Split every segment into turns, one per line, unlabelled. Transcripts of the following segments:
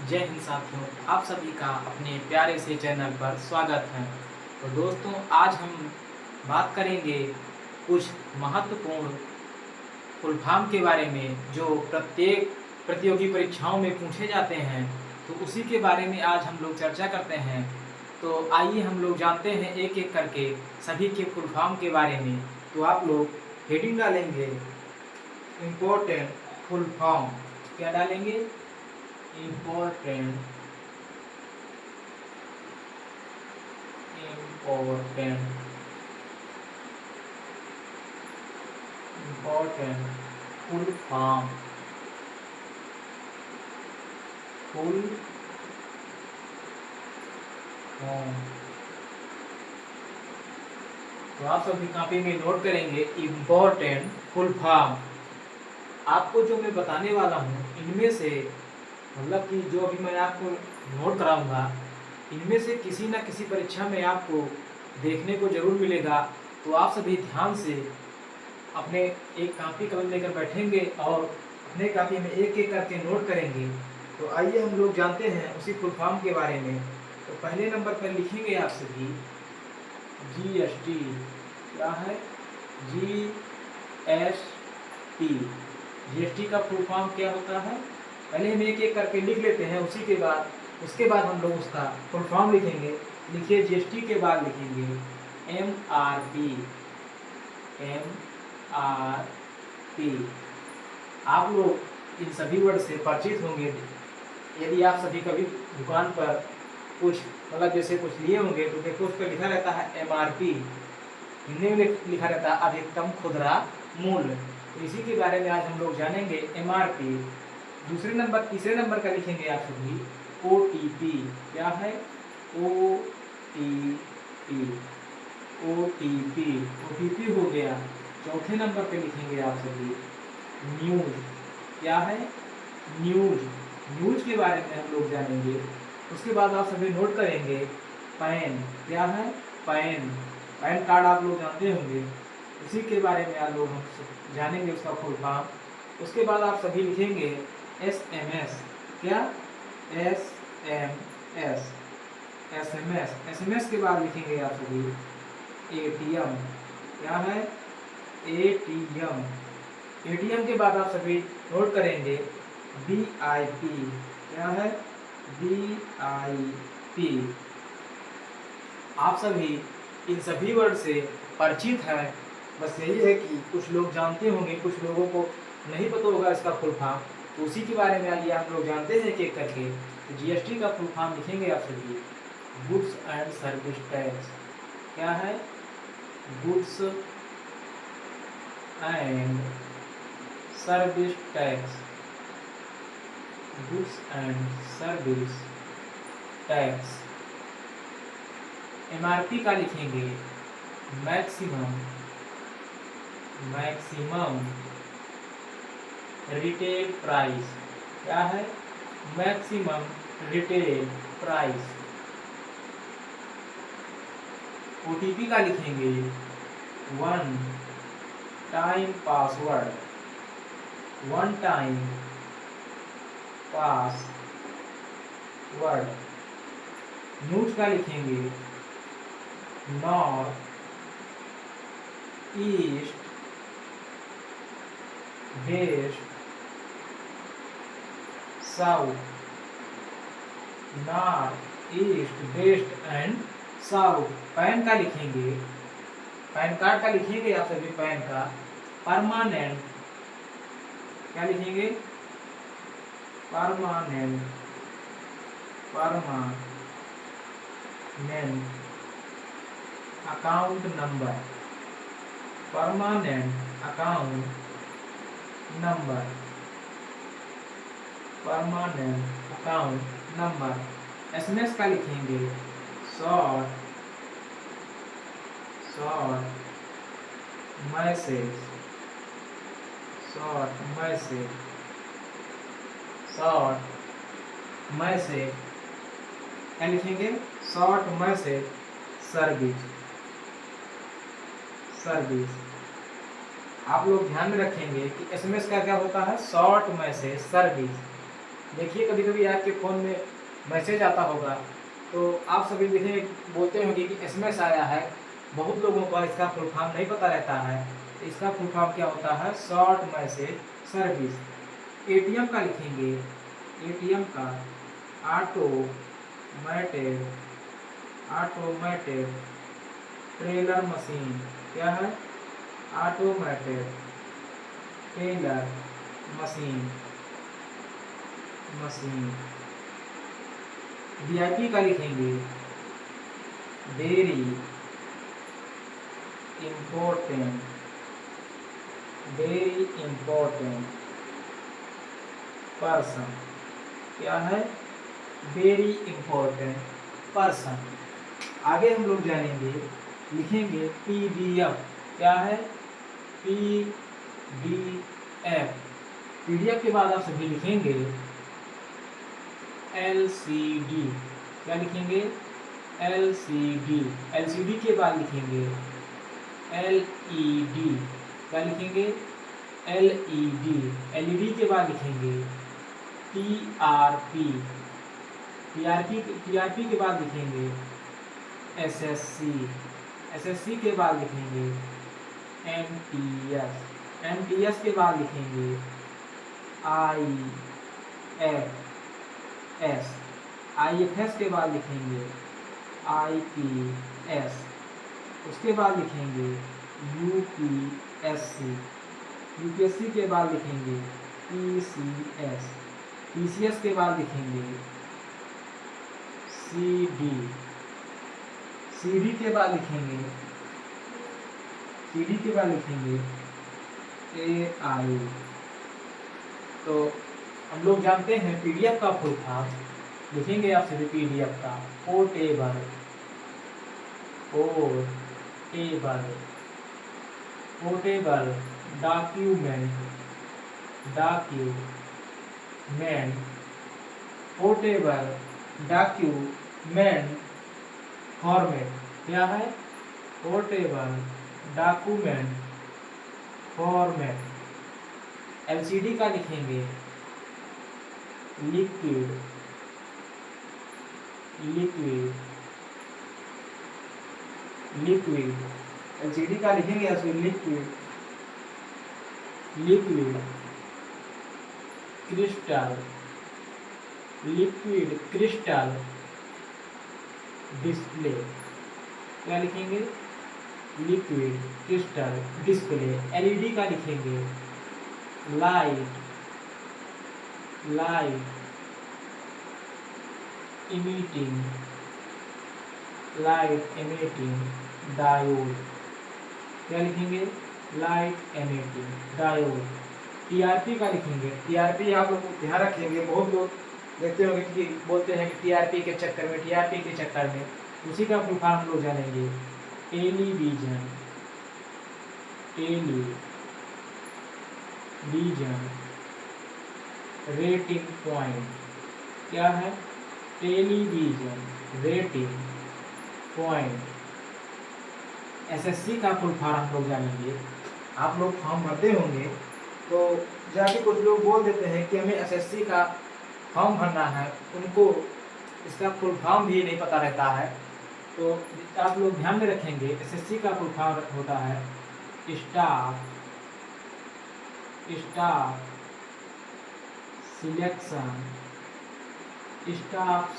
जय हिंद साथियों, आप सभी का अपने प्यारे से चैनल पर स्वागत है। तो दोस्तों, आज हम बात करेंगे कुछ महत्वपूर्ण फुल फॉर्म के बारे में जो प्रत्येक प्रतियोगी परीक्षाओं में पूछे जाते हैं। तो उसी के बारे में आज हम लोग चर्चा करते हैं। तो आइए हम लोग जानते हैं एक एक करके सभी के फुल फॉर्म के बारे में। तो आप लोग हेडिंग डालेंगे इम्पोर्टेंट फुल फॉर्म। क्या डालेंगे? Important important important full form. Full form तो आप सभी कॉपी में नोट करेंगे इम्पोर्टेंट फुल फॉर्म। आपको जो मैं बताने वाला हूँ इनमें से मतलब कि जो अभी मैं आपको नोट कराऊंगा इनमें से किसी न किसी परीक्षा में आपको देखने को जरूर मिलेगा। तो आप सभी ध्यान से अपने एक कॉपी कलम लेकर बैठेंगे और अपने कॉपी में एक एक करके नोट करेंगे। तो आइए हम लोग जानते हैं उसी फुल फॉर्म के बारे में। तो पहले नंबर पर लिखेंगे आप सभी GST। क्या है? GST। GST का फुल फॉर्म क्या होता है? पहले हम एक एक करके लिख लेते हैं, उसके बाद हम लोग उसका फुल फॉर्म लिखेंगे। लिखिए, GST के बाद लिखेंगे MRP। MRP। आप लोग इन सभी वर्ड से परिचित होंगे। यदि आप सभी कभी दुकान पर कुछ मतलब जैसे कुछ लिए होंगे तो देखो उस पर लिखा रहता है MRP। हिंदी में लिखा रहता है अधिकतम खुदरा मूल्य। तो इसी के बारे में आज हम लोग जानेंगे MRP। तीसरे नंबर का लिखेंगे आप सभी OTP। क्या है? OTP। OTP हो गया। चौथे नंबर पे लिखेंगे आप सभी न्यूज। क्या है? न्यूज के बारे में हम लोग जानेंगे। उसके बाद आप सभी नोट करेंगे पैन। क्या है? पैन कार्ड आप लोग जानते होंगे। उसी के बारे में आज लोग हम जानेंगे उसका फुल फॉर्म। उसके बाद आप सभी लिखेंगे SMS। क्या? SMS के बाद लिखेंगे आप सभी ATM। क्या है? ATM के बाद आप सभी नोट करेंगे BIP। क्या है? BIP। आप सभी इन सभी वर्ड से परिचित हैं। बस यही है कि कुछ लोग जानते होंगे, कुछ लोगों को नहीं पता होगा इसका फुल फॉर्म। तो उसी के बारे में आइए आप लोग जानते हैं एक एक करके। तो GST का फुल फॉर्म लिखेंगे आप सभी गुड्स एंड सर्विस टैक्स। क्या है? Goods and service tax. Goods and service tax. MRP का लिखेंगे मैक्सिमम रिटेल प्राइस। क्या है? Maximum retail price. OTP का लिखेंगे one time password. One time password. News का लिखेंगे north east west south. North east west and south. Pan का लिखेंगे, पैन कार्ड का लिखेंगे आप सभी पैन का परमानेंट। क्या लिखेंगे? Permanent account number. Permanent account number. Permanent account number. SMS का लिखेंगे शॉर्ट मैसेज। क्या लिखेंगे? Short message service. आप लोग ध्यान में रखेंगे कि SMS का क्या होता है? Short message service. देखिए कभी कभी आपके फ़ोन में मैसेज आता होगा, तो आप सभी देखेंगे, बोलते होंगे कि एसएमएस आया है। बहुत लोगों को इसका फुल फॉर्म नहीं पता रहता है। इसका फुल फॉर्म क्या होता है? Short message service. एटीएम का लिखेंगे, एटीएम का ऑटोमेटेड ऑटोमेटेड टेलर मशीन। क्या है? Automated teller machine machine. VIP का लिखेंगे, very important very important person. क्या है? Very important person. आगे हम लोग जानेंगे, लिखेंगे पीडीएफ। क्या है? पीडीएफ। पीडीएफ के बाद आप सभी लिखेंगे एलसीडी। क्या लिखेंगे? एलसीडी। एलसीडी के बाद लिखेंगे एलईडी। क्या लिखेंगे? एलईडी। एलईडी के बाद लिखेंगे टीआरपी। टीआरपी के बाद लिखेंगे एसएससी। एसएससी के बाद लिखेंगे एमटीएस। एमटीएस के बाद लिखेंगे आईएफएस। आईएफएस के बाद लिखेंगे आईपीएस। उसके बाद लिखेंगे यूपीएससी। यूपीएससी के बाद लिखेंगे पीसीएस। पीसीएस के बाद लिखेंगे सीडी। सीडी के बाद लिखेंगे एआई। तो हम लोग जानते हैं पीडीएफ का फुल फॉर्म। लिखेंगे आप सभी पीडीएफ का portable document portable document format. क्या है? Portable document format. एलसीडी का लिखेंगे लिक्विड एलसीडी का लिखेंगे ऐसे लिक्विड क्रिस्टल डिस्प्ले। क्या लिखेंगे? Liquid crystal display. एलईडी का लिखेंगे लाइट इमिटिंग डायोड। क्या लिखेंगे? Light emitting diode. टीआरपी का लिखेंगे। टीआरपी आप लोग ध्यान रखेंगे, बहुत लोग देखते होंगे कि बोलते हैं कि टीआरपी के चक्कर में, उसी का फुल फॉर्म हम लोग जानेंगे टेलीविजन रेटिंग पॉइंट। क्या है? Television rating point. एसएससी का फुल फॉर्म हम लोग जानेंगे। आप लोग फॉर्म भरते होंगे तो जाके कुछ लोग बोल देते हैं कि हमें एसएससी का फॉर्म भरना है, उनको इसका फुल फॉर्म भी नहीं पता रहता है। तो आप लोग ध्यान में रखेंगे, एसएससी का फुल फॉर्म होता है स्टाफ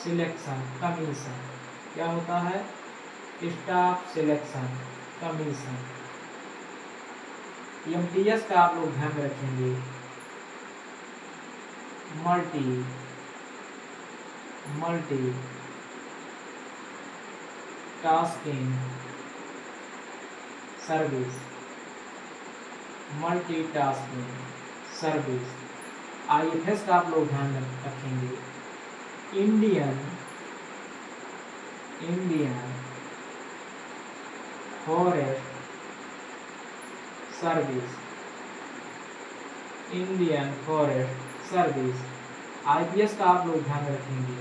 सिलेक्शन कमीशन। क्या होता है? Staff selection commission. एमटीएस का आप लोग ध्यान में रखेंगे मल्टी टास्किंग सर्विस। आईएफएस का आप लोग ध्यान रखेंगे इंडियन फॉरेस्ट सर्विस। आईपीएस का आप लोग ध्यान रखेंगे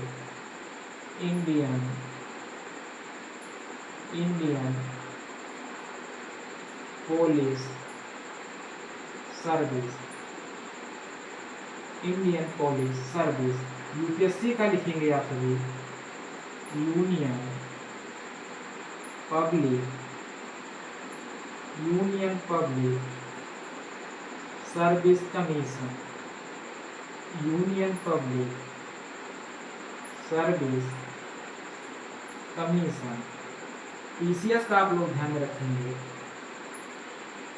Indian police service. Indian police service. UPSC का लिखेंगे आप सभी, union public service commission, union public service commission. PCS का आप लोग ध्यान में रखेंगे,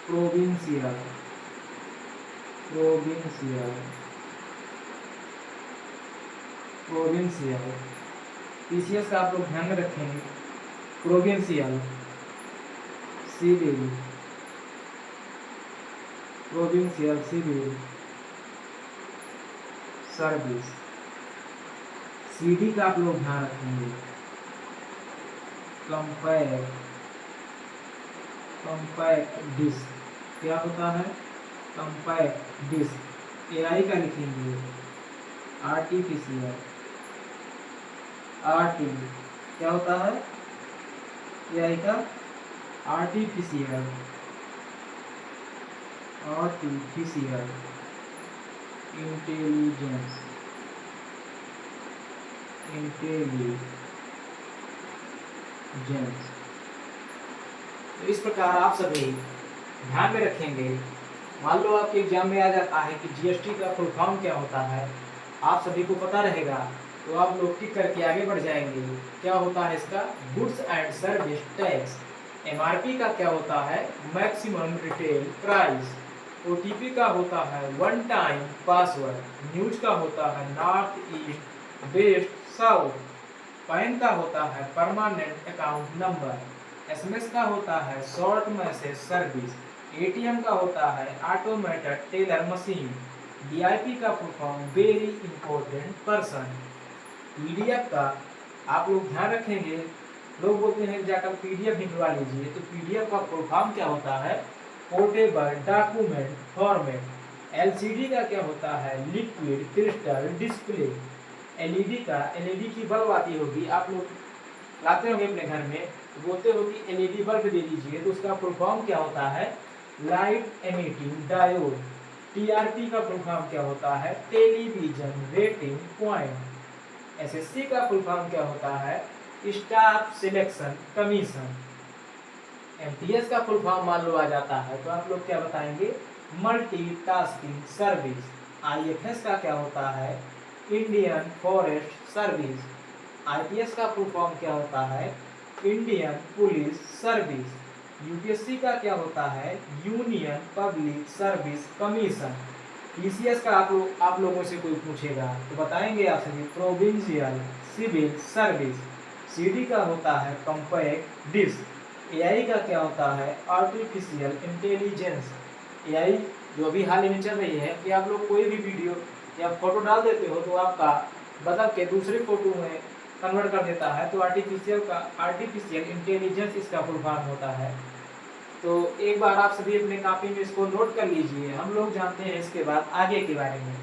प्रोविंशियल पीसीएस का आप लोग ध्यान में रखेंगे, प्रोविंशियल सिविल सर्विस। सीडी का आप लोग ध्यान रखेंगे, कंपैक्ट डिस्क। क्या होता है? Compact disc. एआई का लिखेंगे, आर्टिफिशियल क्या होता है एआई का? Artificial intelligence. तो इस प्रकार आप सभी ध्यान में रखेंगे। मान लो आपके एग्जाम में आ जाता है कि जीएसटी का फुल फॉर्म क्या होता है, आप सभी को पता रहेगा तो आप लोग टिक करके आगे बढ़ जाएंगे। क्या होता है इसका? Goods and service tax. MRP का क्या होता है? Maximum retail price. ओटीपी का होता है वन टाइम पासवर्ड। न्यूज का होता है north east west south. Pan का होता है परमानेंट अकाउंट नंबर। एसएमएस का होता है शॉर्ट मैसेज सर्विस। एटीएम का होता है ऑटोमेटेड टेलर मशीन। डीआईपी का full form very important person. PDF का आप लोग ध्यान रखेंगे, लोग बोलते हैं जाकर पीडीएफ निकलवा लीजिए, तो पीडीएफ का फुल फॉर्म क्या होता है? Portable document format. एलसीडी का क्या होता है? Liquid crystal display. एलईडी का, एलईडी की बल्ब आती होगी, आप लोग लाते होंगे अपने घर में, बोलते हो कि एलईडी बल्ब दे दीजिए, तो उसका फुल फॉर्म क्या होता है? Light emitting diode. टीआरपी का फुल फॉर्म क्या होता है? Television rating point. एसएससी का फुल फॉर्म क्या होता है? Staff selection commission. एमटीएस का फुल फॉर्म मान लो आ जाता है तो आप लोग क्या बताएंगे? Multitasking service. आईएफएस का क्या होता है? Indian forest service. आईपीएस का फुल फॉर्म क्या होता है? Indian police service. यूपीएससी का क्या होता है? Union public service commission. PCS का आप लोगों से कोई पूछेगा तो बताएंगे आप सभी, प्रोविंशियल सिविल सर्विस। सीडी का होता है कंपैक्ट डिस्क। एआई का क्या होता है? Artificial intelligence. एआई जो अभी हाल ही में चल रही है कि आप लोग कोई भी वीडियो या फोटो डाल देते हो तो आपका बदल के दूसरे फोटो में कन्वर्ट कर देता है, तो आर्टिफिशियल इंटेलिजेंस इसका फुल फॉर्म होता है। तो एक बार आप सभी अपने कॉपी में इसको नोट कर लीजिए, हम लोग जानते हैं इसके बाद आगे के बारे में।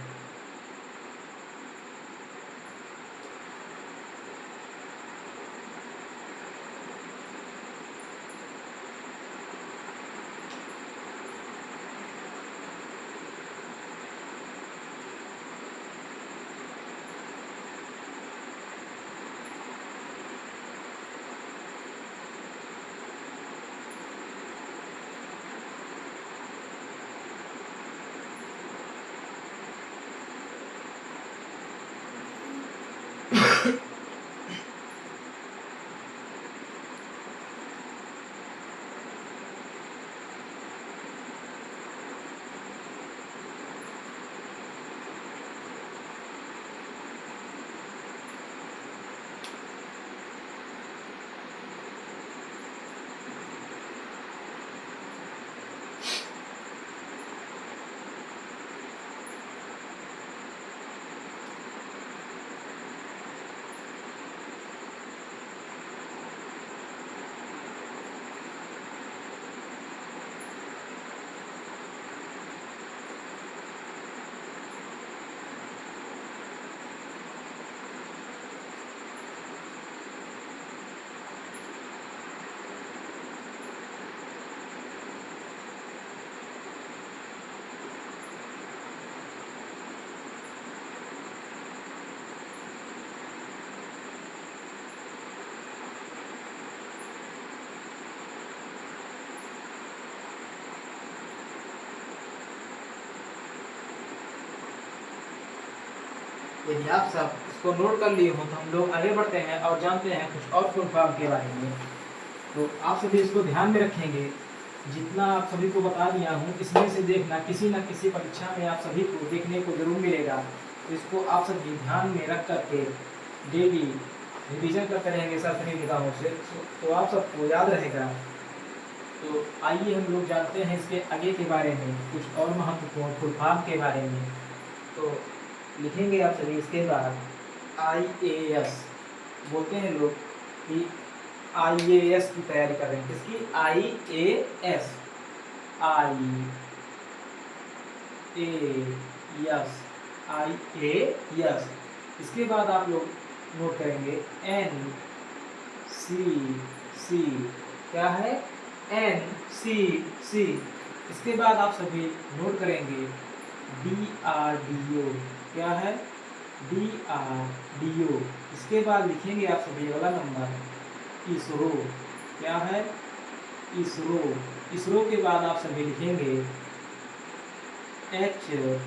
यदि आप सब इसको नोट कर लिए हो तो हम लोग आगे बढ़ते हैं और जानते हैं कुछ और फुल फॉर्म के बारे में। तो आप सभी इसको ध्यान में रखेंगे, जितना आप सभी को बता दिया हूँ इसमें से देखना किसी न किसी परीक्षा में आप सभी को देखने को जरूर मिलेगा। तो इसको आप सभी ध्यान में रख करके डेली रिवीजन करते रहेंगे सभी निगाहों से, तो आप सबको याद रहेगा। तो आइए हम लोग जानते हैं इसके आगे के बारे में, कुछ और महत्वपूर्ण फुल फॉर्म के बारे में। तो लिखेंगे आप सभी इसके बाद IAS, बोलते हैं लोग कि IAS की तैयारी कर रहे हैं। किसकी? IAS, IAS। इसके बाद आप लोग नोट करेंगे NCC, क्या है? NCC। इसके बाद आप सभी नोट करेंगे DRDO, क्या है? DRDO। इसके बाद लिखेंगे आप सभी अगला नंबर ISRO, क्या है? इसरो के बाद आप सभी लिखेंगे HTTP।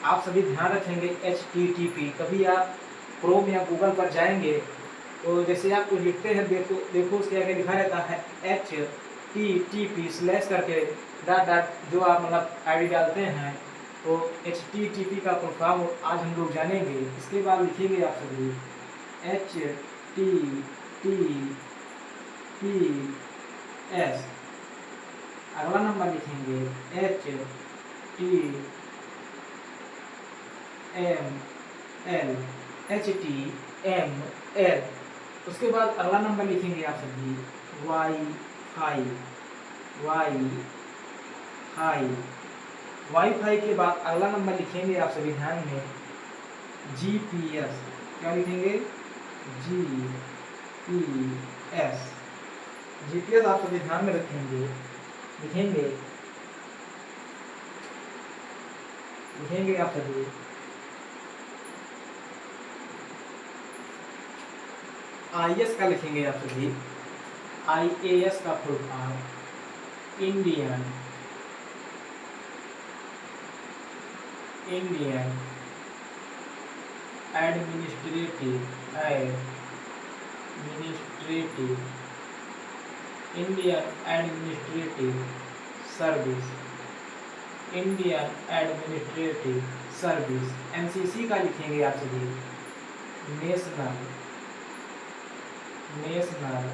आप सभी ध्यान रखेंगे HTTP। कभी आप क्रोम या गूगल पर जाएंगे तो जैसे आप कुछ लिखते हैं, देखो उसके आगे लिखा रहता है HTTP स्लैश करके डॉट जो आप मतलब ID डालते हैं, तो HTTP का फुल फॉर्म आज हम लोग जानेंगे। इसके बाद लिखेंगे आप सभी HTTPS। अगला नंबर लिखेंगे HTML। उसके बाद अगला नंबर लिखेंगे आप सभी वाईफाई के बाद अगला नंबर लिखेंगे आप सभी ध्यान में GPS, क्या लिखेंगे? GPS आप सभी ध्यान में रखेंगे। लिखेंगे आप सभी IAS का लिखेंगे आप सभी IAS का full form Indian administrative service. NCC का लिखेंगे आप सभी नेशनल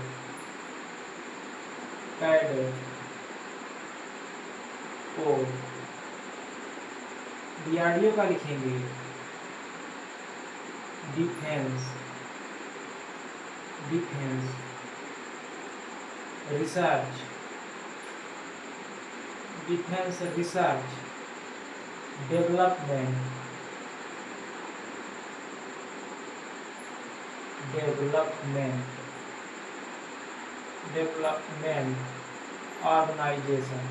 कैडेट कोर। DRDO का लिखेंगे defence research development organisation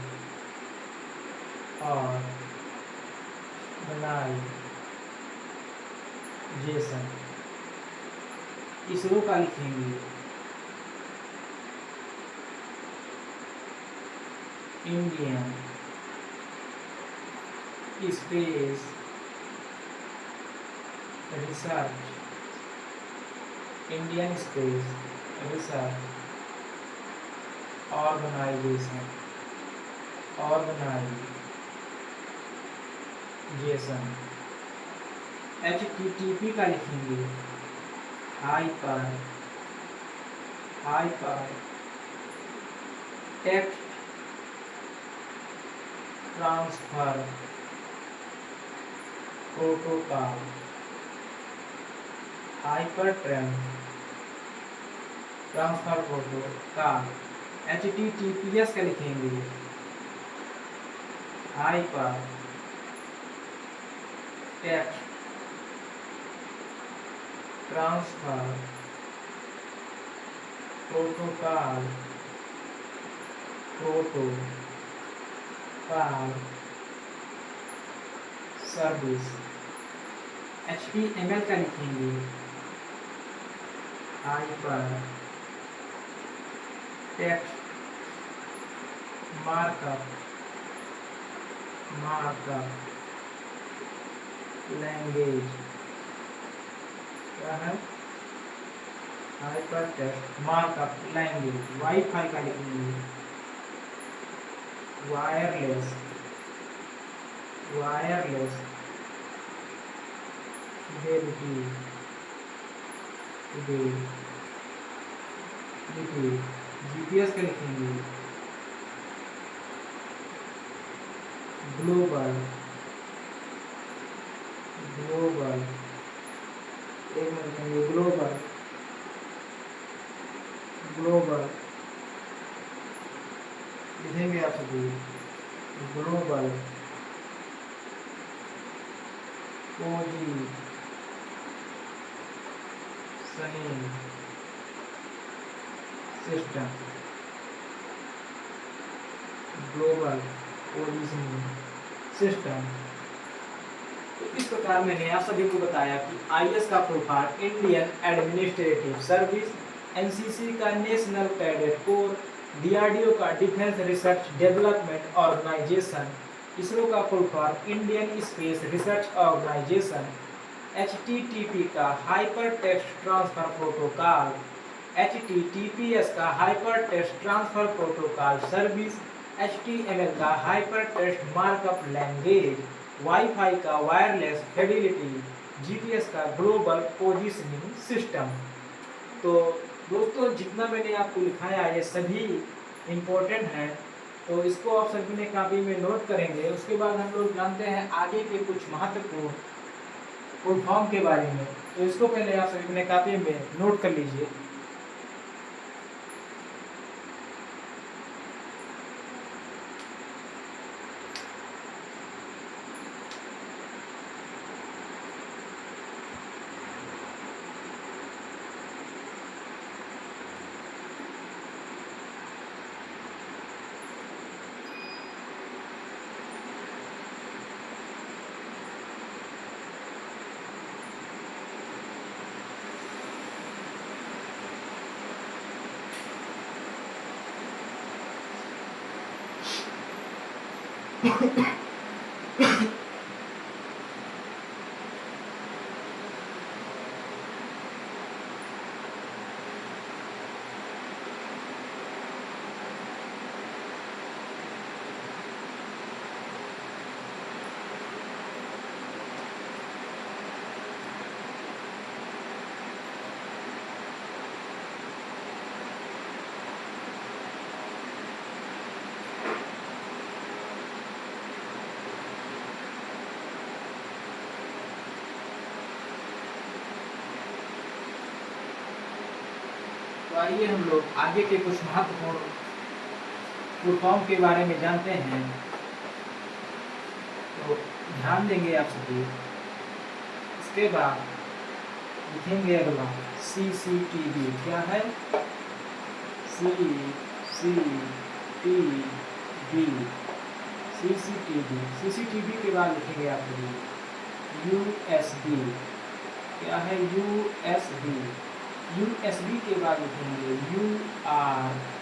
ISRO का लिखेंगे Indian space research organisation HTTP का लिखेंगे hyper text transfer protocol. Hyper transfer protocol. HTTPS का लिखेंगे hyper text transfer protocol service. HTML का लिखेंगे hyper text markup markup language क्या है, hyper text markup language. Wifi का लिखेंगे wireless, wireless fidelity, fidelity GPS का लिखेंगे ग्लोबल, ग्लोबल एक में लिखेंगे ग्लोबल, ग्लोबल लिखेंगे आप सभी global positioning system, global positioning system. तो इस प्रकार मैंने आप सभी को बताया कि आईएस का full form Indian administrative service, NCC का नेशनल कैडेट कोर, डीआरडीओ का defence research development organisation, ISRO का full form Indian space research organisation, HTTP का hyper text transfer protocol, HTTPS का hyper text transfer protocol service, HTML का hyper text markup language, wifi का wireless fidelity, GPS का global positioning system. तो दोस्तों जितना मैंने आपको लिखाया ये सभी इम्पोर्टेंट हैं, तो इसको आप सभी ने कॉपी में नोट करेंगे। उसके बाद हम लोग जानते हैं आगे के कुछ महत्वपूर्ण फुल फॉर्म के बारे में, तो इसको पहले आप सभी अपने कॉपी में नोट कर लीजिए। तो आइए हम लोग आगे के कुछ महत्वपूर्ण फुल फॉर्म के बारे में जानते हैं। तो ध्यान देंगे आप सभी। इसके बाद लिखेंगे अगला सीसीटीवी क्या है, सीसीटीवी, सीसीटीवी, सीसीटीवी के बाद लिखेंगे आप सभी यूएसबी क्या है, यूएसबी, यूएसबी के बाद लिखेंगे यूआरएल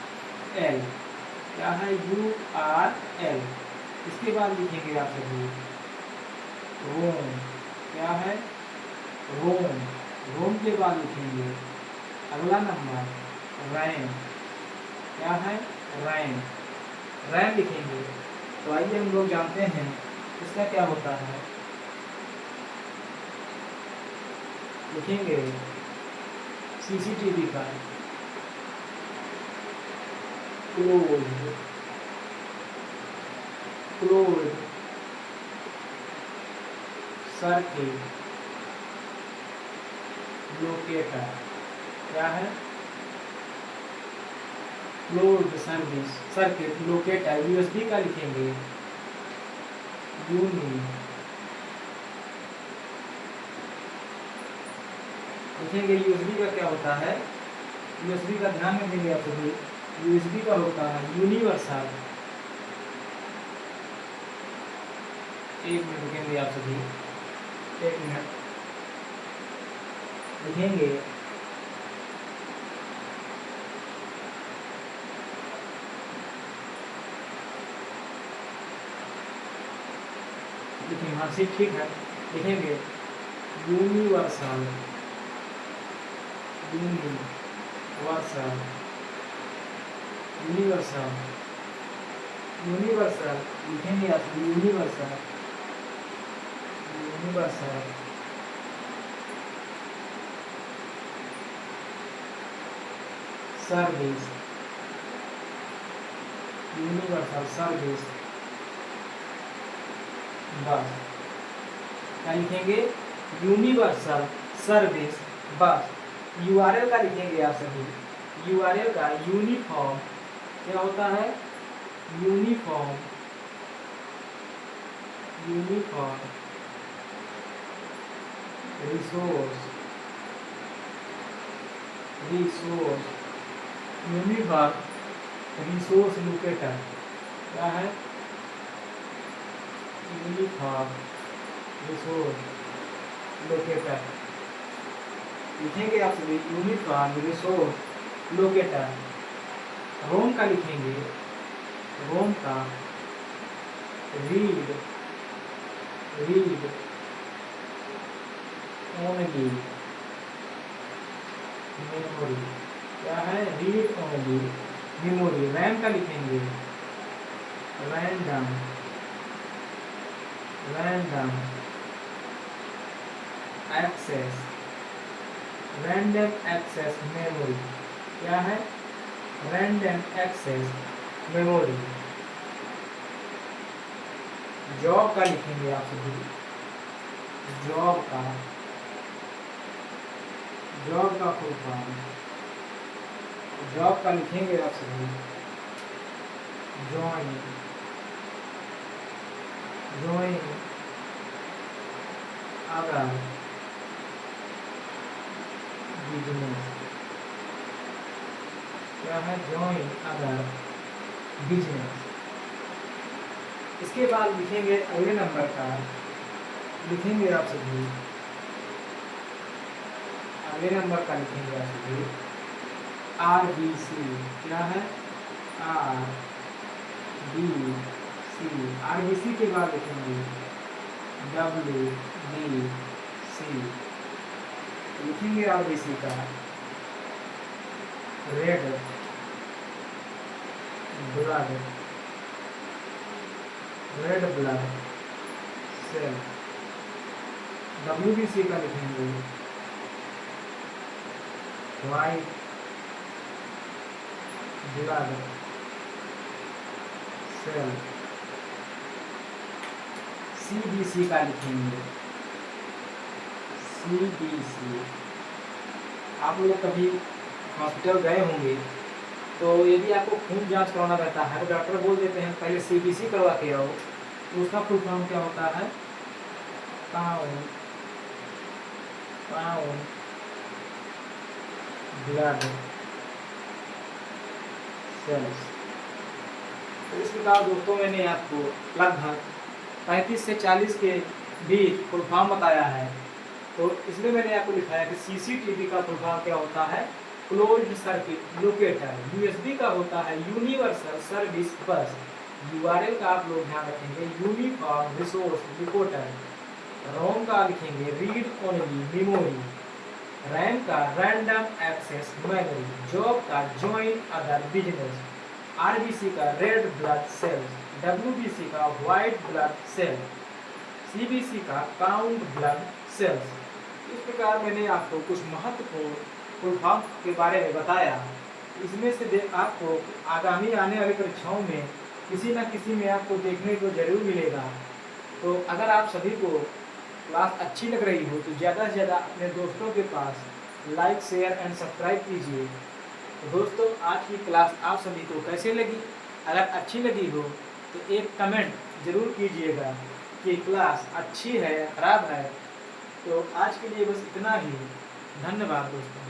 क्या है, यूआरएल। इसके बाद लिखेंगे आप सभी रोम क्या है, रोम, रोम के बाद लिखेंगे अगला नंबर रैम क्या है, रैम, रैम लिखेंगे। तो आइए हम लोग जानते हैं इसका क्या होता है। लिखेंगे सीसीटीवी का क्लोज, क्लोज सर्किट लोकेटर क्या है, close service circuit locator. USB का लिखेंगे यूनी, लिखेंगे यूएसबी का क्या होता है, यूएसबी का ध्यान रखेंगे आप सभी। यूएसबी का होता है यूनिवर्सल, एक मिनट लिखेंगे आप सभी, एक मिनट लिखेंगे अनुनासिक ठीक है, लिखेंगे यूनिवर्सल, यूनिवर्सल, यूनिवर्सल, यूनिवर्सल लिखेंगे आप universal, universal service, universal service, बस। क्या लिखेंगे? यूनिवर्सल सर्विस बस। यूआरएल का लिखेंगे आप सभी, यूआरएल का यूनिफॉर्म क्या होता है? Uniform, uniform resource, resource, uniform resource locator क्या है? यूनिफॉर्म रिसोर्स लोकेटर लिखेंगे आप सभी, यूनिफॉर्म रिसोर्स लोकेटर। रोम का लिखेंगे, रोम का रीड, रीड ओनली मेमोरी क्या है? Read only memory. रैम का लिखेंगे random, random access, random access memory क्या है? Random access memory. जॉब का लिखेंगे आप सभी, जॉब का, जॉब का फुल फॉर्म, जॉब का लिखेंगे आप सभी ज्वाइन, ज्वाइन अदर बिजनेस क्या है? Join other business. इसके बाद लिखेंगे अगले नंबर का, लिखेंगे आप सभी अगले नंबर का लिखेंगे आप सभी RBC क्या है? RBC, RBC के बाद लिखेंगे WBC, लिखेंगे RBC का red blood, red blood cell. WBC का लिखेंगे वाइट ब्लड सेल। CBC का लिखेंगे CBC। आप लोग कभी हॉस्पिटल गए होंगे तो यदि आपको खून जांच करवाना रहता है तो डॉक्टर बोल देते हैं पहले CBC करवा के आओ, तो उसका फुल फॉर्म क्या होता है? Count, count blood cells. तो इस प्रकार दोस्तों मैंने आपको लगभग 35 से 40 के बीच फुल फॉर्म बताया है। तो इसमें मैंने आपको लिखाया कि CCTV का फुल फॉर्म क्या होता है? Closed circuit locator. USB का होता है यूनिवर्सल सर्विस बस। URL का आप लोग ध्यान रखेंगे यूनिफॉर्म रिसोर्स लोकेटर। रोम का लिखेंगे रीड ओनली मेमोरी। रैम का रैंडम एक्सेस मेमोरी। जॉब का ज्वाइन अदर बिजनेस। RBC का रेड ब्लड सेल्स। WBC का व्हाइट ब्लड सेल। CBC का काउंट ब्लड सेल्स। इस प्रकार मैंने आपको कुछ महत्वपूर्ण फुल फॉर्म के बारे में बताया। इसमें से आपको आगामी आने वाली परीक्षाओं में किसी न किसी में आपको देखने को जरूर मिलेगा। तो अगर आप सभी को क्लास अच्छी लग रही हो तो ज़्यादा से ज़्यादा अपने दोस्तों के पास लाइक शेयर एंड सब्सक्राइब कीजिए। तो दोस्तों आज की क्लास आप सभी को कैसे लगी? अगर अच्छी लगी हो तो एक कमेंट ज़रूर कीजिएगा कि क्लास अच्छी है या ख़राब है। तो आज के लिए बस इतना ही। धन्यवाद दोस्तों।